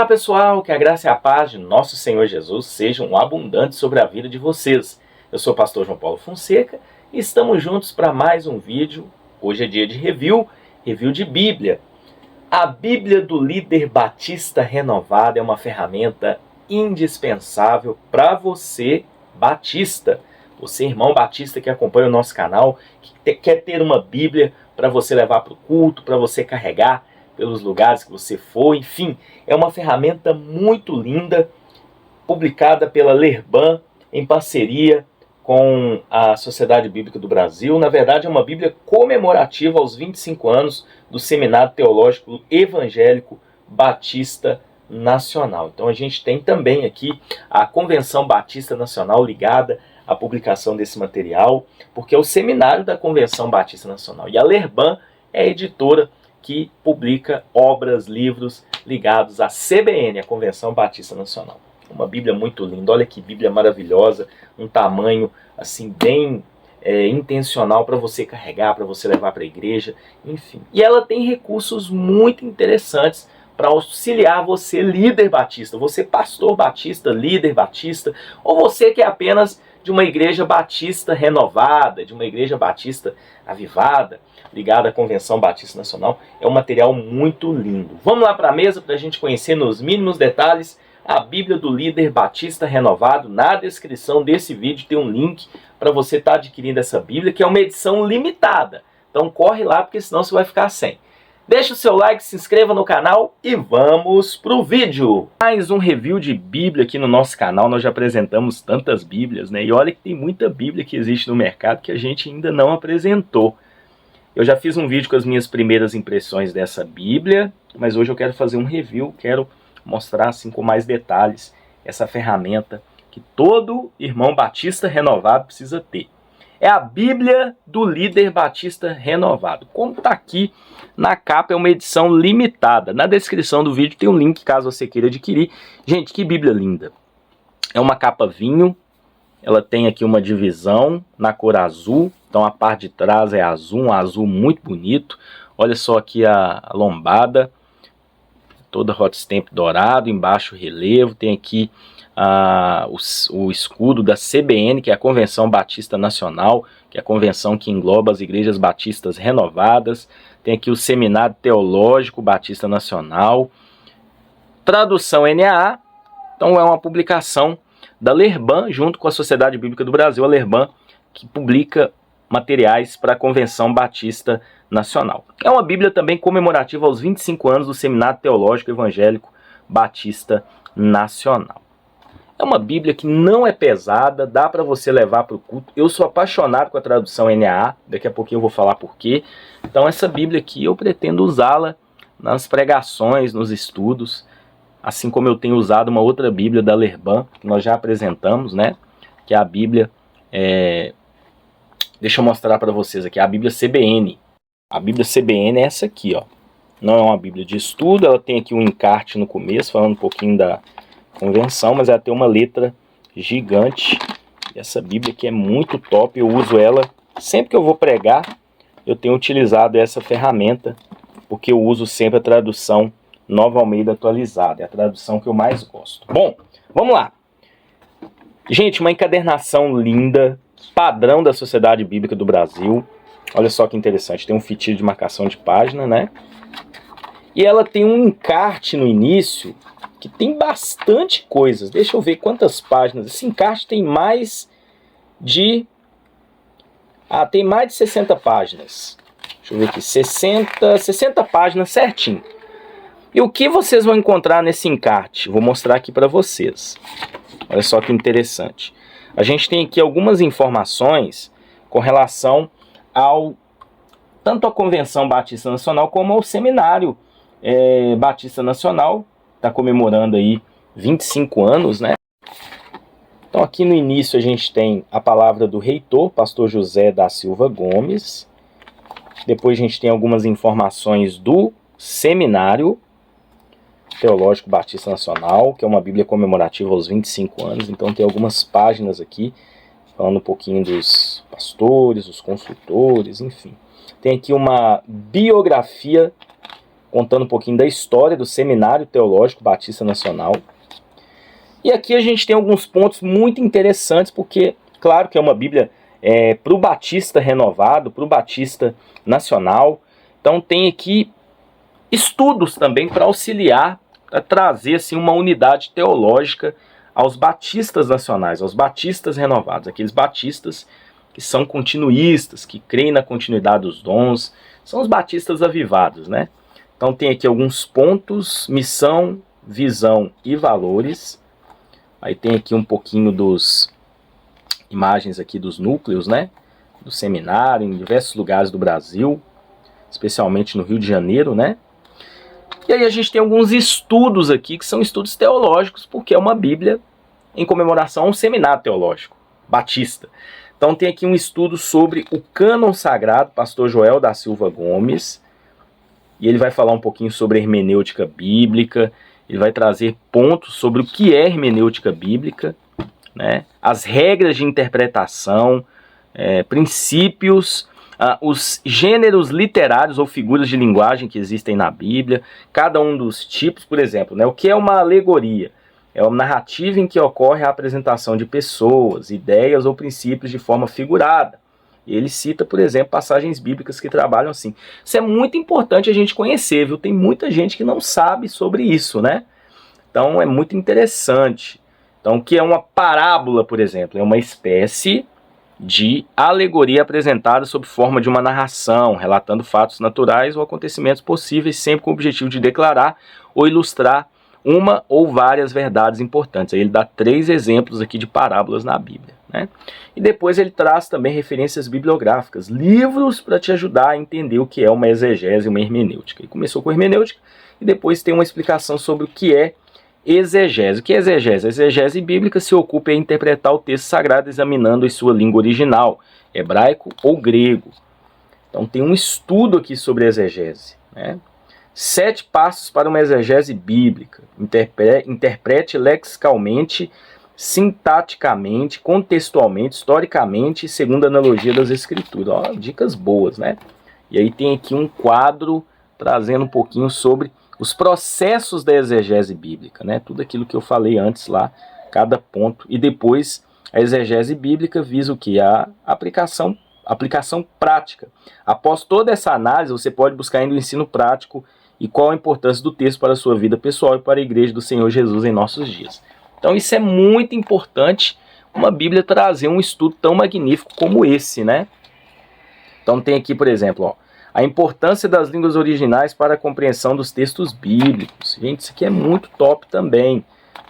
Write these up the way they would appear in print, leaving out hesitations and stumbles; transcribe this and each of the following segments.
Olá pessoal, que a graça e a paz de nosso Senhor Jesus sejam abundantes sobre a vida de vocês. Eu sou o pastor João Paulo Fonseca e estamos juntos para mais um vídeo. Hoje é dia de review de Bíblia. A Bíblia do Líder Batista Renovado é uma ferramenta indispensável para você, batista. Você, irmão batista que acompanha o nosso canal, que quer ter uma Bíblia para você levar para o culto, para você carregar pelos lugares que você for, enfim, é uma ferramenta muito linda, publicada pela Lerban em parceria com a Sociedade Bíblica do Brasil. Na verdade, é uma Bíblia comemorativa aos 25 anos do Seminário Teológico Evangélico Batista Nacional. Então a gente tem também aqui a Convenção Batista Nacional ligada à publicação desse material, porque é o seminário da Convenção Batista Nacional. E a Lerban é a editora que publica obras, livros ligados à CBN, a Convenção Batista Nacional. Uma Bíblia muito linda, olha que Bíblia maravilhosa, um tamanho assim bem intencional para você carregar, para você levar para a igreja, enfim. E ela tem recursos muito interessantes para auxiliar você, líder batista, você pastor batista, líder batista, ou você que é apenas de uma igreja batista renovada, de uma igreja batista avivada, ligada à Convenção Batista Nacional. É um material muito lindo. Vamos lá para a mesa para a gente conhecer nos mínimos detalhes a Bíblia do Líder Batista Renovado. Na descrição desse vídeo tem um link para você estar adquirindo essa Bíblia, que é uma edição limitada. Então corre lá, porque senão você vai ficar sem. Deixa o seu like, se inscreva no canal e vamos pro vídeo. Mais um review de Bíblia aqui no nosso canal. Nós já apresentamos tantas Bíblias, né? E olha que tem muita Bíblia que existe no mercado que a gente ainda não apresentou. Eu já fiz um vídeo com as minhas primeiras impressões dessa Bíblia, mas hoje eu quero fazer um review, quero mostrar assim com mais detalhes essa ferramenta que todo irmão batista renovado precisa ter. É a Bíblia do Líder Batista Renovado. Como está aqui na capa, é uma edição limitada. Na descrição do vídeo tem um link caso você queira adquirir. Gente, que Bíblia linda. É uma capa vinho, ela tem aqui uma divisão na cor azul. Então a parte de trás é azul, um azul muito bonito. Olha só aqui a lombada, toda hot stamp dourado, embaixo relevo. Tem aqui o escudo da CBN, que é a Convenção Batista Nacional, que é a convenção que engloba as igrejas batistas renovadas. Tem aqui o Seminário Teológico Batista Nacional. Tradução NAA, então é uma publicação da Lerban, junto com a Sociedade Bíblica do Brasil, a Lerban, que publica materiais para a Convenção Batista Nacional. É uma Bíblia também comemorativa aos 25 anos do Seminário Teológico Evangélico Batista Nacional. É uma Bíblia que não é pesada, dá para você levar para o culto. Eu sou apaixonado com a tradução NAA, daqui a pouquinho eu vou falar por quê. Então essa Bíblia aqui eu pretendo usá-la nas pregações, nos estudos, assim como eu tenho usado uma outra Bíblia da Lerban, que nós já apresentamos, né? Que é a Bíblia... Deixa eu mostrar para vocês aqui, a Bíblia CBN. A Bíblia CBN é essa aqui, ó. Não é uma Bíblia de estudo, ela tem aqui um encarte no começo, falando um pouquinho da convenção, mas ela tem uma letra gigante. E essa Bíblia aqui é muito top, eu uso ela sempre que eu vou pregar. Eu tenho utilizado essa ferramenta, porque eu uso sempre a tradução Nova Almeida atualizada. É a tradução que eu mais gosto. Bom, vamos lá. Gente, uma encadernação linda, padrão da Sociedade Bíblica do Brasil. Olha só que interessante, tem um fitilho de marcação de página, né? E ela tem um encarte no início que tem bastante coisas. Deixa eu ver quantas páginas. Esse encarte tem mais de... tem mais de 60 páginas. Deixa eu ver aqui, 60 páginas certinho. E o que vocês vão encontrar nesse encarte? Vou mostrar aqui para vocês. Olha só que interessante. A gente tem aqui algumas informações com relação tanto à Convenção Batista Nacional como ao Seminário Batista Nacional. Está comemorando aí 25 anos, né? Então aqui no início a gente tem a palavra do reitor, pastor José da Silva Gomes. Depois a gente tem algumas informações do Seminário Teológico Batista Nacional, que é uma Bíblia comemorativa aos 25 anos. Então tem algumas páginas aqui falando um pouquinho dos pastores, dos consultores, enfim. Tem aqui uma biografia contando um pouquinho da história do Seminário Teológico Batista Nacional. E aqui a gente tem alguns pontos muito interessantes, porque, claro que é uma Bíblia para o Batista renovado, para o Batista Nacional. Então tem aqui estudos também para auxiliar, para trazer assim, uma unidade teológica aos batistas nacionais, aos batistas renovados, aqueles batistas que são continuistas, que creem na continuidade dos dons, são os batistas avivados, né? Então tem aqui alguns pontos: missão, visão e valores. Aí tem aqui um pouquinho dos imagens aqui dos núcleos, né? Do seminário, em diversos lugares do Brasil, especialmente no Rio de Janeiro, né? E aí a gente tem alguns estudos aqui, que são estudos teológicos, porque é uma Bíblia em comemoração a um seminário teológico batista. Então tem aqui um estudo sobre o cânon sagrado, pastor Joel da Silva Gomes, e ele vai falar um pouquinho sobre a hermenêutica bíblica, ele vai trazer pontos sobre o que é hermenêutica bíblica, né? As regras de interpretação, princípios, os gêneros literários ou figuras de linguagem que existem na Bíblia, cada um dos tipos, por exemplo, né? O que é uma alegoria? É uma narrativa em que ocorre a apresentação de pessoas, ideias ou princípios de forma figurada. Ele cita, por exemplo, passagens bíblicas que trabalham assim. Isso é muito importante a gente conhecer, viu? Tem muita gente que não sabe sobre isso, né? Então é muito interessante. Então o que é uma parábola, por exemplo? É uma espécie de alegoria apresentada sob forma de uma narração, relatando fatos naturais ou acontecimentos possíveis, sempre com o objetivo de declarar ou ilustrar uma ou várias verdades importantes. Aí ele dá 3 exemplos aqui de parábolas na Bíblia, né? E depois ele traz também referências bibliográficas, livros para te ajudar a entender o que é uma exegese e uma hermenêutica. Ele começou com hermenêutica e depois tem uma explicação sobre o que é exegese. O que é exegese? A exegese bíblica se ocupa em interpretar o texto sagrado examinando em sua língua original, hebraico ou grego. Então tem um estudo aqui sobre exegese, né? 7 passos para uma exegese bíblica. Interprete lexicalmente, sintaticamente, contextualmente, historicamente, segundo a analogia das escrituras. Ó, dicas boas, né? E aí tem aqui um quadro trazendo um pouquinho sobre os processos da exegese bíblica, né? Tudo aquilo que eu falei antes lá, cada ponto. E depois a exegese bíblica visa o que? A aplicação prática. Após toda essa análise, você pode buscar ainda o ensino prático e qual a importância do texto para a sua vida pessoal e para a igreja do Senhor Jesus em nossos dias. Então isso é muito importante, uma Bíblia trazer um estudo tão magnífico como esse, né? Então tem aqui, por exemplo, ó, a importância das línguas originais para a compreensão dos textos bíblicos. Gente, isso aqui é muito top também,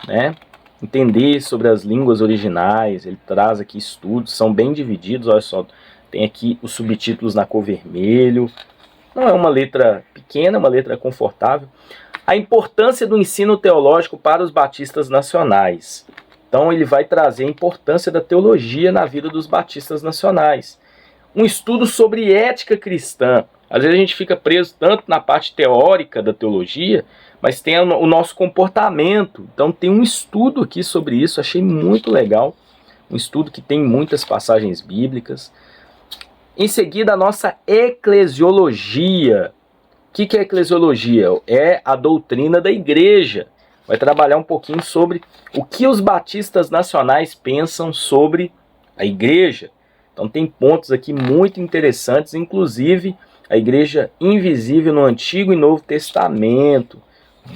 né? Entender sobre as línguas originais, ele traz aqui estudos, são bem divididos, olha só, tem aqui os subtítulos na cor vermelho. Não é uma letra pequena, é uma letra confortável. A importância do ensino teológico para os batistas nacionais. Então ele vai trazer a importância da teologia na vida dos batistas nacionais. Um estudo sobre ética cristã. Às vezes a gente fica preso tanto na parte teórica da teologia, mas tem o nosso comportamento. Então tem um estudo aqui sobre isso, achei muito legal. Um estudo que tem muitas passagens bíblicas. Em seguida, a nossa eclesiologia. O que é eclesiologia? É a doutrina da igreja. Vai trabalhar um pouquinho sobre o que os batistas nacionais pensam sobre a igreja. Então tem pontos aqui muito interessantes, inclusive a igreja invisível no Antigo e Novo Testamento.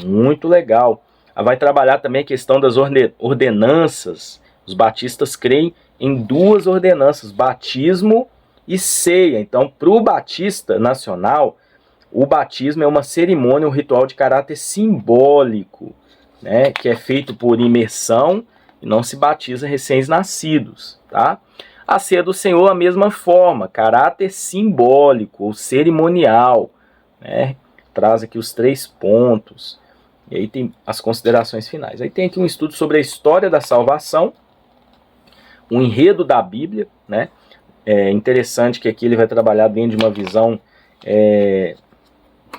Muito legal. Vai trabalhar também a questão das ordenanças. Os batistas creem em 2 ordenanças, batismo e ceia. Então, para o batista nacional, o batismo é uma cerimônia, um ritual de caráter simbólico, né, que é feito por imersão e não se batiza recém-nascidos, tá? A ceia do Senhor, a mesma forma, caráter simbólico ou cerimonial, né? Traz aqui os 3 pontos. E aí tem as considerações finais. Aí tem aqui um estudo sobre a história da salvação, o enredo da Bíblia, né? É interessante que aqui ele vai trabalhar dentro de uma visão,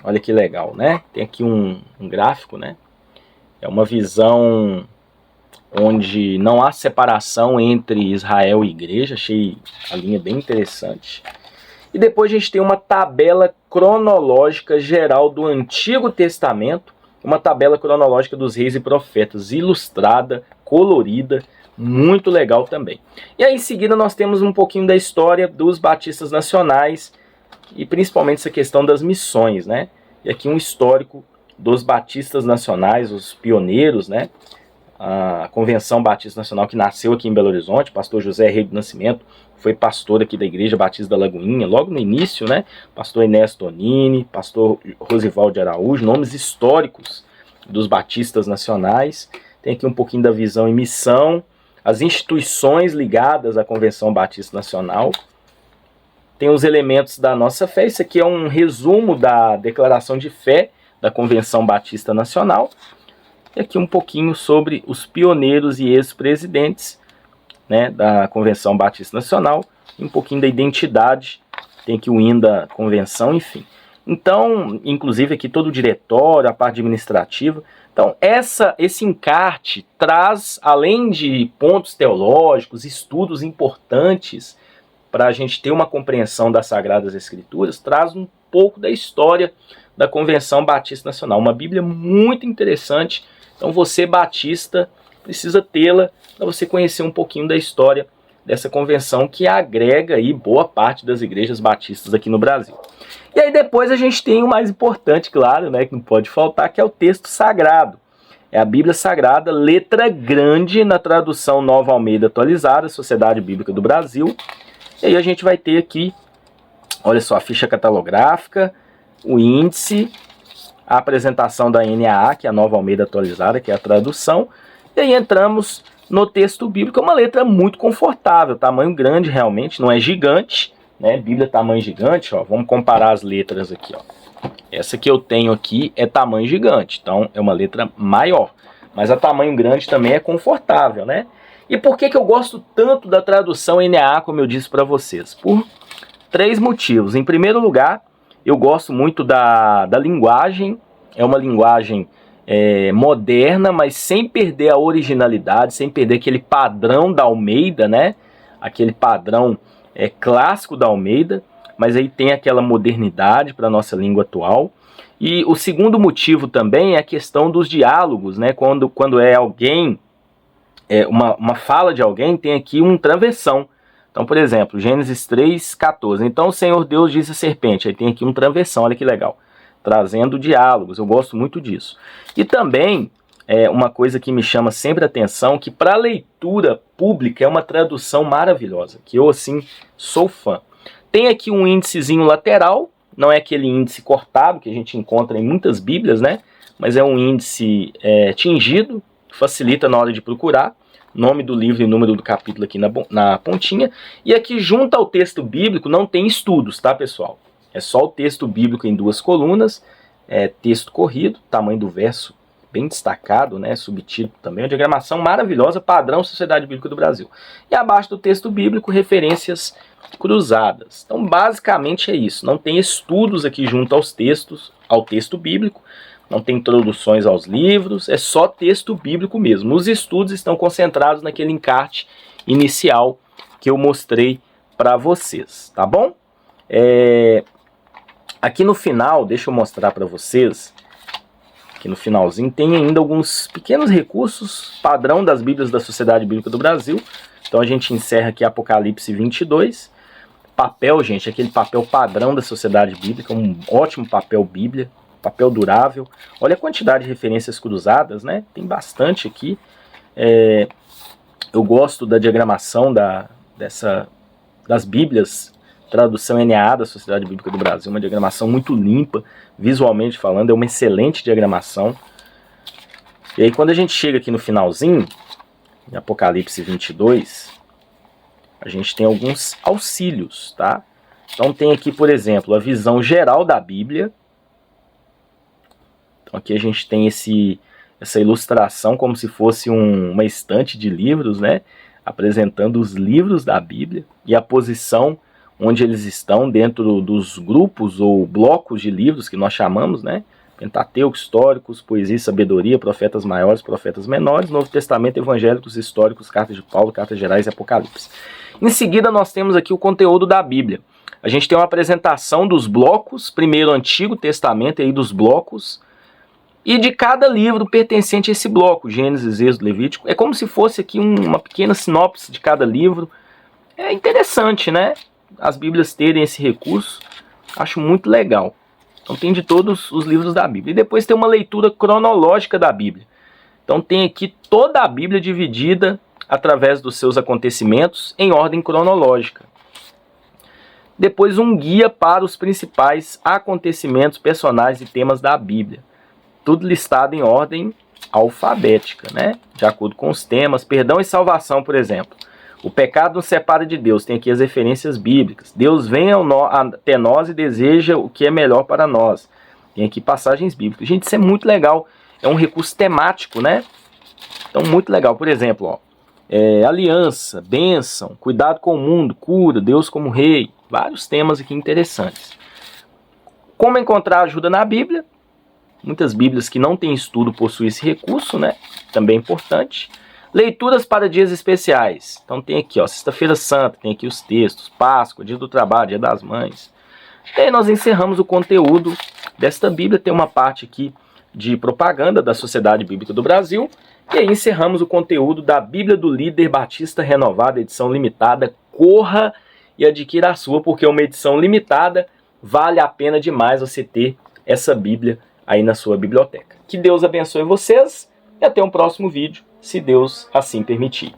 olha que legal, né? Tem aqui um gráfico, né? É uma visão onde não há separação entre Israel e igreja. Achei a linha bem interessante. E depois a gente tem uma tabela cronológica geral do Antigo Testamento, uma tabela cronológica dos reis e profetas, ilustrada, colorida, muito legal também. E aí em seguida nós temos um pouquinho da história dos batistas nacionais, e principalmente essa questão das missões, né? E aqui um histórico dos batistas nacionais, os pioneiros, né? A Convenção Batista Nacional, que nasceu aqui em Belo Horizonte, pastor José Rei do Nascimento, foi pastor aqui da Igreja Batista da Lagoinha, logo no início, né? Pastor Inés Tonini, pastor Rosivaldo de Araújo, nomes históricos dos batistas nacionais. Tem aqui um pouquinho da visão e missão, as instituições ligadas à Convenção Batista Nacional. Tem os elementos da nossa fé. Isso aqui é um resumo da declaração de fé da Convenção Batista Nacional. E aqui um pouquinho sobre os pioneiros e ex-presidentes, né, da Convenção Batista Nacional. E um pouquinho da identidade. Tem aqui o hino da convenção, enfim. Então, inclusive aqui todo o diretório, a parte administrativa. Então, esse encarte traz, além de pontos teológicos, estudos importantes para a gente ter uma compreensão das Sagradas Escrituras, traz um pouco da história da Convenção Batista Nacional. Uma Bíblia muito interessante. Então você, batista, precisa tê-la para você conhecer um pouquinho da história dessa convenção que agrega aí boa parte das igrejas batistas aqui no Brasil. E aí depois a gente tem o mais importante, claro, né, que não pode faltar, que é o texto sagrado. É a Bíblia Sagrada, letra grande, na tradução Nova Almeida Atualizada, Sociedade Bíblica do Brasil. E aí a gente vai ter aqui, olha só, a ficha catalográfica, o índice, a apresentação da NAA, que é a Nova Almeida Atualizada, que é a tradução. E aí entramos no texto bíblico, é uma letra muito confortável, tamanho grande realmente, não é gigante, né? Bíblia tamanho gigante, ó. Vamos comparar as letras aqui, ó. Essa que eu tenho aqui é tamanho gigante, então é uma letra maior. Mas a tamanho grande também é confortável, né? E por que eu gosto tanto da tradução NAA, como eu disse para vocês? Por 3 motivos. Em primeiro lugar, eu gosto muito da linguagem. É uma linguagem moderna, mas sem perder a originalidade, sem perder aquele padrão da Almeida, né? Aquele padrão clássico da Almeida, mas aí tem aquela modernidade para a nossa língua atual. E o segundo motivo também é a questão dos diálogos, né? Quando é alguém... uma fala de alguém, tem aqui um travessão. Então, por exemplo, Gênesis 3:14. Então o Senhor Deus disse à serpente. Aí tem aqui um travessão, olha que legal. Trazendo diálogos, eu gosto muito disso. E também, uma coisa que me chama sempre a atenção, que para leitura pública é uma tradução maravilhosa, que eu, assim, sou fã. Tem aqui um índicezinho lateral, não é aquele índice cortado que a gente encontra em muitas bíblias, né? Mas é um índice tingido, facilita na hora de procurar, nome do livro e número do capítulo aqui na pontinha, e aqui junto ao texto bíblico não tem estudos, tá, pessoal? É só o texto bíblico em 2 colunas, texto corrido, tamanho do verso bem destacado, né, subtítulo também, uma diagramação maravilhosa, padrão Sociedade Bíblica do Brasil. E abaixo do texto bíblico, referências cruzadas. Então, basicamente é isso, não tem estudos aqui junto aos textos, ao texto bíblico, não tem introduções aos livros, é só texto bíblico mesmo. Os estudos estão concentrados naquele encarte inicial que eu mostrei para vocês, tá bom? Aqui no final, deixa eu mostrar para vocês, aqui no finalzinho tem ainda alguns pequenos recursos, padrão das Bíblias da Sociedade Bíblica do Brasil. Então a gente encerra aqui Apocalipse 22. Papel, gente, aquele papel padrão da Sociedade Bíblica, um ótimo papel Bíblia. Papel durável. Olha a quantidade de referências cruzadas, né? Tem bastante aqui. Eu gosto da diagramação das Bíblias, tradução NAA da Sociedade Bíblica do Brasil, uma diagramação muito limpa, visualmente falando, é uma excelente diagramação. E aí quando a gente chega aqui no finalzinho, em Apocalipse 22, a gente tem alguns auxílios, tá? Então tem aqui, por exemplo, a visão geral da Bíblia. Então aqui a gente tem essa ilustração como se fosse uma estante de livros, né? Apresentando os livros da Bíblia e a posição onde eles estão dentro dos grupos ou blocos de livros que nós chamamos, né? Pentateuco, históricos, poesia e sabedoria, profetas maiores, profetas menores, Novo Testamento, evangélicos, históricos, cartas de Paulo, cartas gerais e Apocalipse. Em seguida nós temos aqui o conteúdo da Bíblia. A gente tem uma apresentação dos blocos, primeiro Antigo Testamento, aí dos blocos, e de cada livro pertencente a esse bloco, Gênesis, Êxodo, Levítico. É como se fosse aqui uma pequena sinopse de cada livro. É interessante, né? As Bíblias terem esse recurso, acho muito legal. Então tem de todos os livros da Bíblia. E depois tem uma leitura cronológica da Bíblia. Então tem aqui toda a Bíblia dividida através dos seus acontecimentos em ordem cronológica. Depois um guia para os principais acontecimentos, personagens e temas da Bíblia. Tudo listado em ordem alfabética, né? De acordo com os temas. Perdão e salvação, por exemplo. O pecado nos separa de Deus. Tem aqui as referências bíblicas. Deus vem até nós e deseja o que é melhor para nós. Tem aqui passagens bíblicas. Gente, isso é muito legal. É um recurso temático, né? Então, muito legal. Por exemplo, ó, aliança, bênção, cuidado com o mundo, cura, Deus como rei. Vários temas aqui interessantes. Como encontrar ajuda na Bíblia? Muitas Bíblias que não têm estudo possuem esse recurso, né? Também é importante. Leituras para dias especiais. Então tem aqui, ó, Sexta-feira Santa, tem aqui os textos, Páscoa, Dia do Trabalho, Dia das Mães. E aí nós encerramos o conteúdo desta Bíblia. Tem uma parte aqui de propaganda da Sociedade Bíblica do Brasil. E aí encerramos o conteúdo da Bíblia do Líder Batista Renovada, edição limitada. Corra e adquira a sua, porque é uma edição limitada. Vale a pena demais você ter essa Bíblia aí na sua biblioteca. Que Deus abençoe vocês e até um próximo vídeo, se Deus assim permitir.